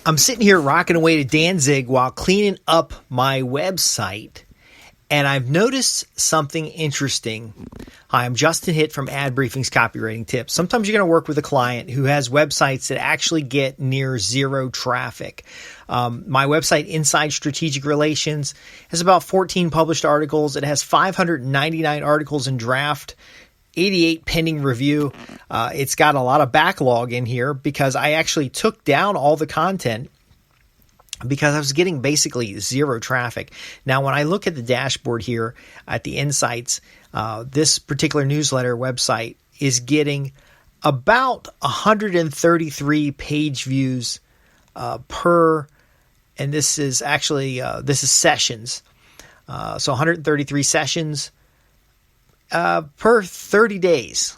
I'm sitting here rocking away to Danzig while cleaning up my website, and I've noticed something interesting. Hi, I'm Justin Hitt from Ad Briefing's Copywriting Tips. Sometimes you're going to work with a client who has websites that actually get near zero traffic. My website, Inside Strategic Relations, has about 14 published articles. It has 599 articles in draft, 88 pending review. It's got a lot of backlog in here because I actually took down all the content because I was getting basically zero traffic. Now, when I look at the dashboard here at the Insights, this particular newsletter website is getting about 133 page views per, and this is actually, this is sessions. So 133 sessions per 30 days.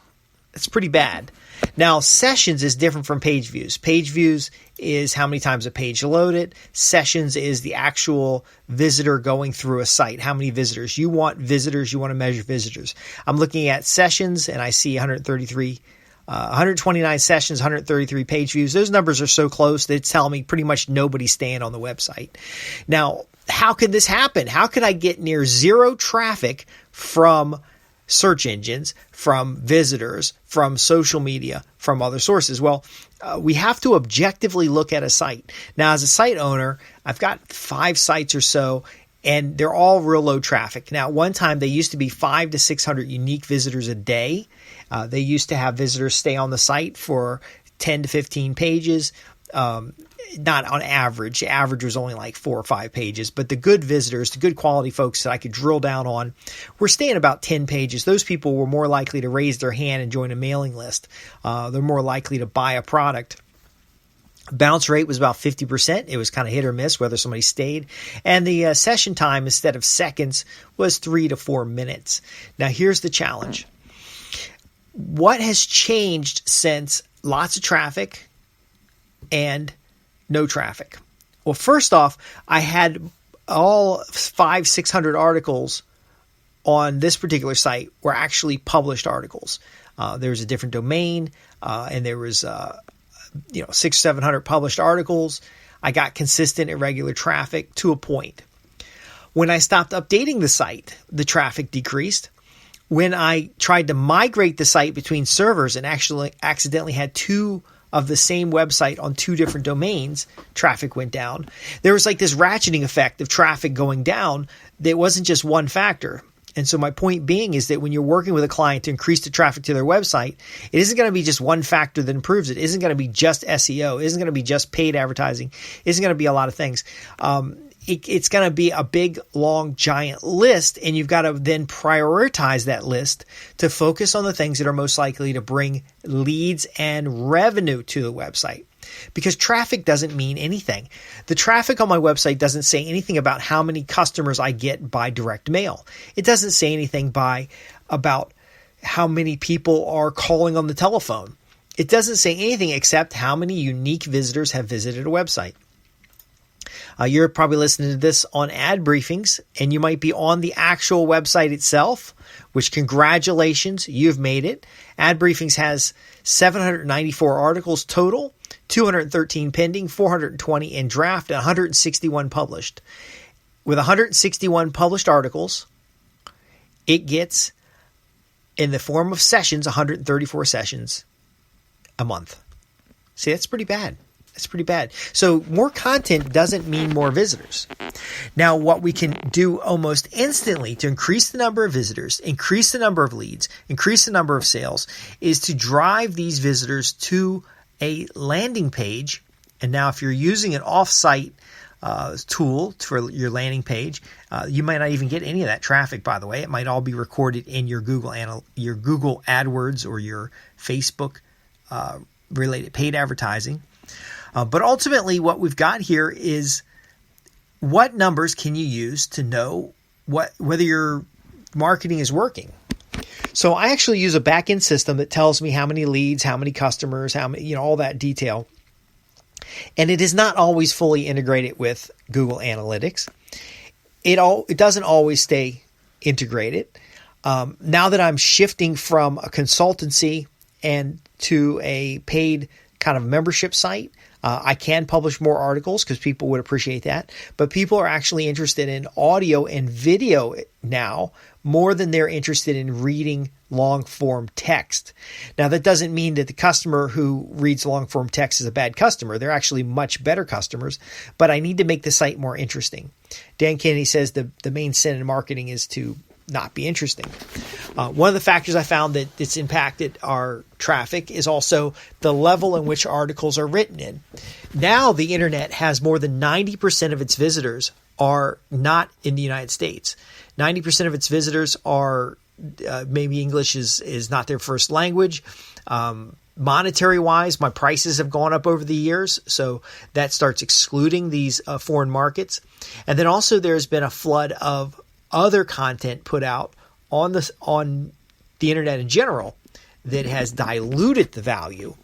It's pretty bad. Now, sessions is different from page views. Page views is how many times a page loaded. Sessions is the actual visitor going through a site. How many visitors? You want visitors. You want to measure visitors. I'm looking at sessions and I see 129 sessions, 133 page views. Those numbers are so close that it's telling me pretty much nobody's staying on the website. Now, how could this happen? How could I get near zero traffic from search engines, from visitors, from social media, from other sources? Well, we have to objectively look at a site. Now, as a site owner, I've got 5 sites or so, and they're all real low traffic. Now, at one time, they used to be 500 to 600 unique visitors a day. They used to have visitors stay on the site for 10 to 15 pages. Not on average. The average was only like 4 or 5 pages, but the good visitors, the good quality folks that I could drill down on, were staying about 10 pages. Those people were more likely to raise their hand and join a mailing list. They're more likely to buy a product. Bounce rate was about 50%. It was kind of hit or miss whether somebody stayed. And the session time, instead of seconds, was 3 to 4 minutes. Now, here's the challenge. What has changed since lots of traffic and no traffic? Well, first off, I had all 600 articles on this particular site were actually published articles. There was a different domain, and there was 600 or 700 published articles. I got consistent, irregular traffic to a point. When I stopped updating the site, the traffic decreased. When I tried to migrate the site between servers and actually accidentally had 2 of the same website on 2 different domains, traffic went down. There was like this ratcheting effect of traffic going down. That wasn't just one factor. And so my point being is that when you're working with a client to increase the traffic to their website, it isn't going to be just one factor that improves it. It isn't going to be just SEO. It isn't going to be just paid advertising. It isn't going to be a lot of things. It's going to be a big, long, giant list, and you've got to then prioritize that list to focus on the things that are most likely to bring leads and revenue to the website. Because traffic doesn't mean anything. The traffic on my website doesn't say anything about how many customers I get by direct mail. It doesn't say anything about how many people are calling on the telephone. It doesn't say anything except how many unique visitors have visited a website. You're probably listening to this on Ad Briefings, and you might be on the actual website itself, which congratulations, you've made it. Ad Briefings has 794 articles total, 213 pending, 420 in draft, and 161 published. With 161 published articles, it gets, in the form of sessions, 134 sessions a month. See, that's pretty bad. That's pretty bad. So more content doesn't mean more visitors. Now, what we can do almost instantly to increase the number of visitors, increase the number of leads, increase the number of sales, is to drive these visitors to a landing page. And now if you're using an off-site tool for your landing page, you might not even get any of that traffic, by the way. It might all be recorded in your Google AdWords or your Facebook related paid advertising. But ultimately, what we've got here is what numbers can you use to know whether your marketing is working. So I actually use a back-end system that tells me how many leads, how many customers, how many, all that detail. And it is not always fully integrated with Google Analytics. It doesn't always stay integrated. Now that I'm shifting from a consultancy and to a paid kind of membership site. I can publish more articles because people would appreciate that. But people are actually interested in audio and video now more than they're interested in reading long-form text. Now, that doesn't mean that the customer who reads long-form text is a bad customer. They're actually much better customers, but I need to make the site more interesting. Dan Kennedy says the main sin in marketing is to not be interesting. One of the factors I found that's impacted our traffic is also the level in which articles are written in. Now the internet has more than 90% of its visitors are not in the United States. 90% of its visitors are maybe English is not their first language. Monetary wise, my prices have gone up over the years, so that starts excluding these foreign markets. And then also there's been a flood of other content put out on the internet in general that has diluted the value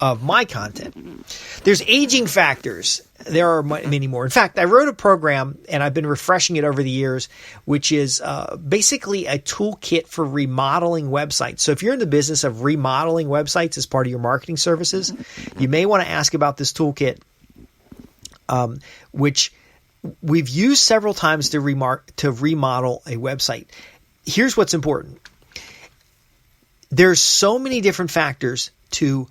of my content. There's aging factors. There are many more. In fact, I wrote a program, and I've been refreshing it over the years, which is basically a toolkit for remodeling websites. So if you're in the business of remodeling websites as part of your marketing services, you may want to ask about this toolkit, which we've used several times to remodel a website. Here's what's important. There's so many different factors to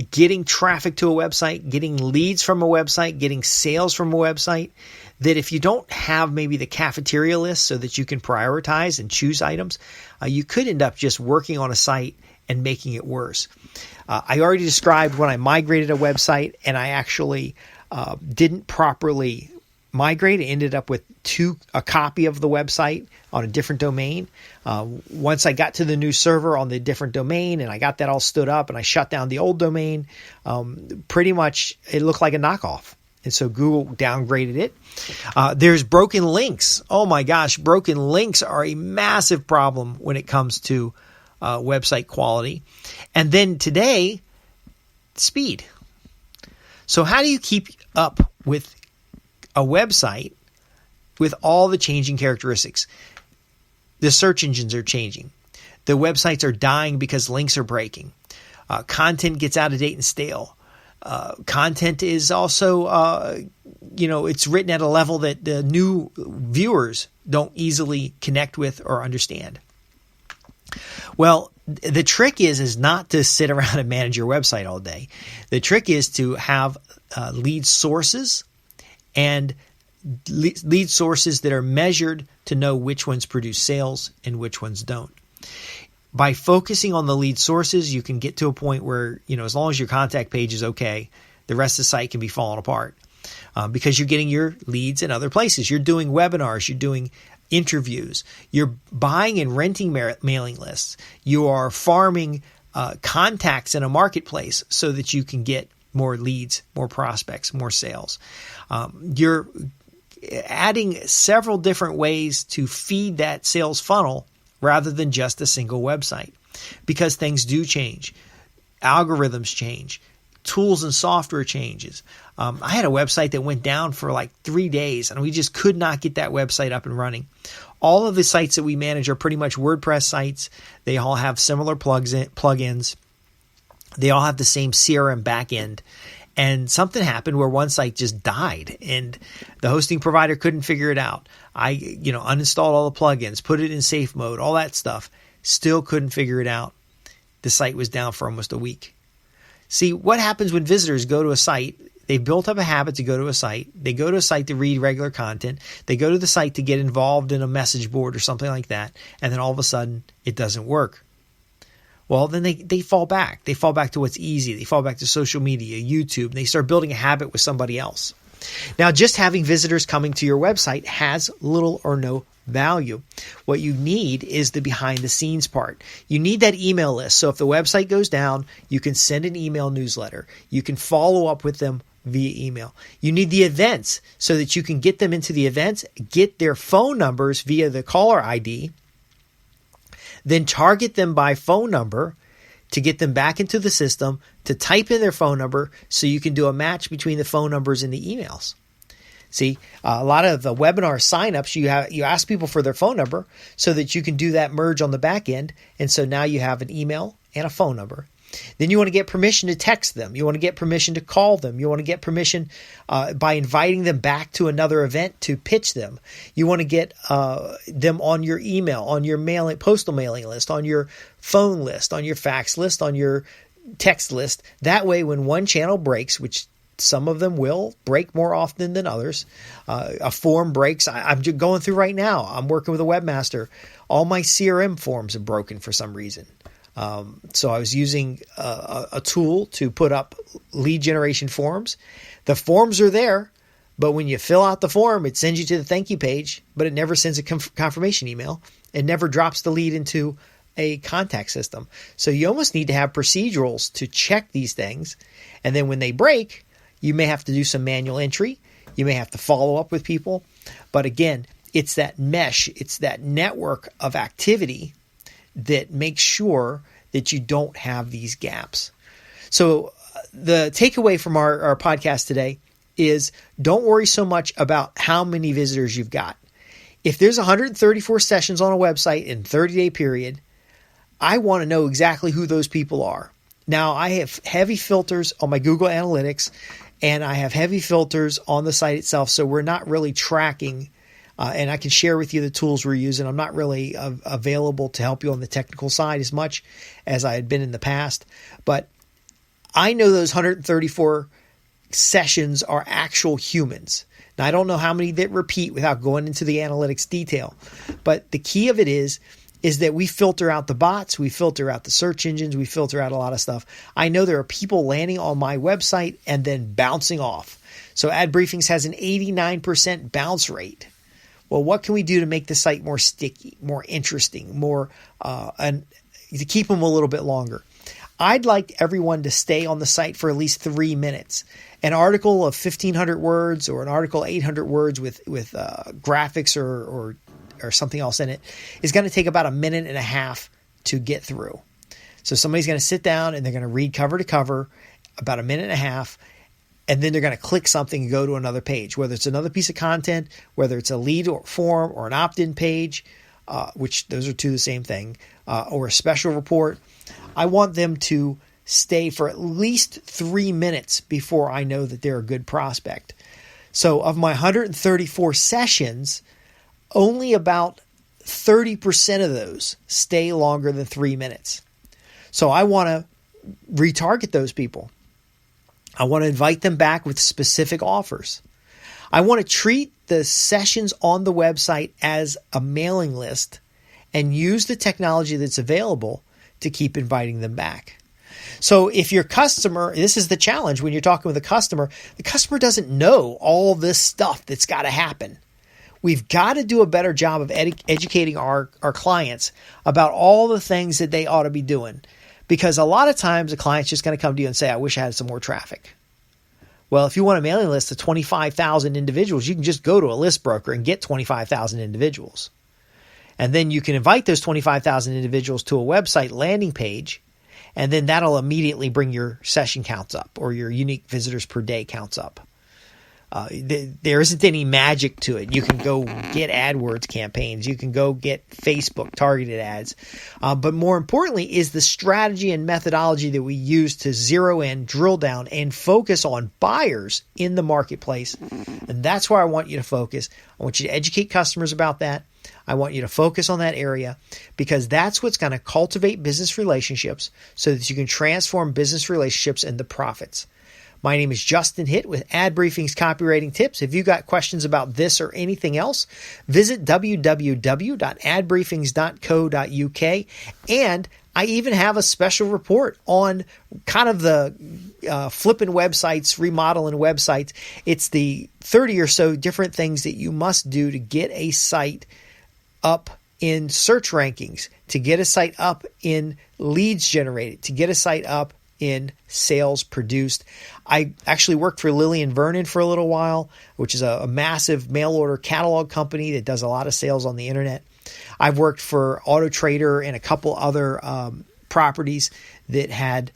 getting traffic to a website, getting leads from a website, getting sales from a website, that if you don't have maybe the cafeteria list so that you can prioritize and choose items, you could end up just working on a site and making it worse. I already described when I migrated a website and I actually didn't properly migrate. It ended up with a copy of the website on a different domain. Once I got to the new server on the different domain and I got that all stood up and I shut down the old domain, pretty much it looked like a knockoff. And so Google downgraded it. There's broken links. Oh my gosh, broken links are a massive problem when it comes to website quality. And then today, speed. So how do you keep up with a website with all the changing characteristics? The search engines are changing. The websites are dying because links are breaking. Content gets out of date and stale. Content is also, it's written at a level that the new viewers don't easily connect with or understand. Well, the trick is not to sit around and manage your website all day. The trick is to have lead sources and lead sources that are measured to know which ones produce sales and which ones don't. By focusing on the lead sources, you can get to a point where, as long as your contact page is okay, the rest of the site can be falling apart because you're getting your leads in other places. You're doing webinars, you're doing interviews, you're buying and renting mailing lists, you are farming contacts in a marketplace so that you can get more leads, more prospects, more sales. You're adding several different ways to feed that sales funnel rather than just a single website, because things do change. Algorithms change. Tools and software changes. I had a website that went down for like 3 days and we just could not get that website up and running. All of the sites that we manage are pretty much WordPress sites. They all have similar plugins. They all have the same CRM backend. And something happened where one site just died and the hosting provider couldn't figure it out. I, uninstalled all the plugins, put it in safe mode, all that stuff. Still couldn't figure it out. The site was down for almost a week. See, what happens when visitors go to a site? They've built up a habit to go to a site. They go to a site to read regular content. They go to the site to get involved in a message board or something like that. And then all of a sudden, it doesn't work. Well, then they fall back. They fall back to what's easy. They fall back to social media, YouTube, and they start building a habit with somebody else. Now, just having visitors coming to your website has little or no value. What you need is the behind the scenes part. You need that email list. So if the website goes down, you can send an email newsletter. You can follow up with them via email. You need the events so that you can get them into the events, get their phone numbers via the caller ID, then target them by phone number to get them back into the system, to type in their phone number so you can do a match between the phone numbers and the emails. See, a lot of the webinar signups, you ask people for their phone number so that you can do that merge on the back end. And so now you have an email and a phone number. Then you want to get permission to text them. You want to get permission to call them. You want to get permission by inviting them back to another event to pitch them. You want to get them on your email, on your postal mailing list, on your phone list, on your fax list, on your text list. That way, when one channel breaks, which some of them will break more often than others, a form breaks. I'm just going through right now. I'm working with a webmaster. All my CRM forms have broken for some reason. So I was using a tool to put up lead generation forms. The forms are there, but when you fill out the form, it sends you to the thank you page, but it never sends a confirmation email. It never drops the lead into a contact system. So you almost need to have procedurals to check these things. And then when they break, you may have to do some manual entry. You may have to follow up with people. But again, it's that mesh, it's that network of activity that makes sure that you don't have these gaps. So the takeaway from our podcast today is don't worry so much about how many visitors you've got. If there's 134 sessions on a website in a 30-day period, I want to know exactly who those people are. Now, I have heavy filters on my Google Analytics, and I have heavy filters on the site itself, so we're not really tracking. And I can share with you the tools we're using. I'm not really available to help you on the technical side as much as I had been in the past. But I know those 134 sessions are actual humans. Now, I don't know how many that repeat without going into the analytics detail. But the key of it is that we filter out the bots, we filter out the search engines, we filter out a lot of stuff. I know there are people landing on my website and then bouncing off. So Ad Briefings has an 89% bounce rate. Well, what can we do to make the site more sticky, more interesting, more and to keep them a little bit longer? I'd like everyone to stay on the site for at least 3 minutes. An article of 1,500 words or an article 800 words with graphics or something else in it is going to take about a minute and a half to get through. So somebody's going to sit down and they're going to read cover to cover about a minute and a half. And then they're going to click something and go to another page, whether it's another piece of content, whether it's a lead or form or an opt-in page, which those are two the same thing, or a special report. I want them to stay for at least 3 minutes before I know that they're a good prospect. So of my 134 sessions, only about 30% of those stay longer than 3 minutes. So I want to retarget those people. I want to invite them back with specific offers. I want to treat the sessions on the website as a mailing list and use the technology that's available to keep inviting them back. So if your customer, this is the challenge when you're talking with the customer doesn't know all this stuff that's got to happen. We've got to do a better job of educating our clients about all the things that they ought to be doing. Because a lot of times a client's just going to come to you and say, I wish I had some more traffic. Well, if you want a mailing list of 25,000 individuals, you can just go to a list broker and get 25,000 individuals. And then you can invite those 25,000 individuals to a website landing page, and then that'll immediately bring your session counts up or your unique visitors per day counts up. There isn't any magic to it. You can go get AdWords campaigns. You can go get Facebook targeted ads. But more importantly is the strategy and methodology that we use to zero in, drill down, and focus on buyers in the marketplace. And that's where I want you to focus. I want you to educate customers about that. I want you to focus on that area because that's what's going to cultivate business relationships so that you can transform business relationships into profits. My name is Justin Hitt with Ad Briefings Copywriting Tips. If you've got questions about this or anything else, visit www.adbriefings.co.uk. And I even have a special report on kind of the flipping websites, remodeling websites. It's the 30 or so different things that you must do to get a site up in search rankings, to get a site up in leads generated, to get a site up in sales produced. I actually worked for Lillian Vernon for a little while, which is a massive mail order catalog company that does a lot of sales on the internet. I've worked for Auto Trader and a couple other properties that had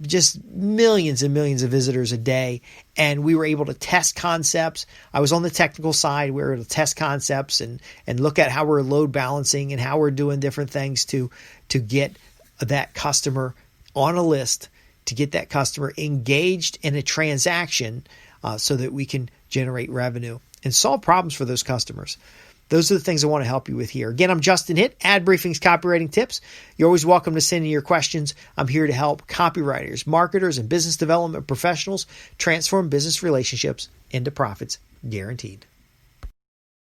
just millions and millions of visitors a day. And we were able to test concepts. I was on the technical side. We were able to test concepts and look at how we're load balancing and how we're doing different things to get that customer on a list to get that customer engaged in a transaction so that we can generate revenue and solve problems for those customers. Those are the things I want to help you with here. Again, I'm Justin Hitt, Ad Briefing's Copywriting Tips. You're always welcome to send in your questions. I'm here to help copywriters, marketers, and business development professionals transform business relationships into profits guaranteed.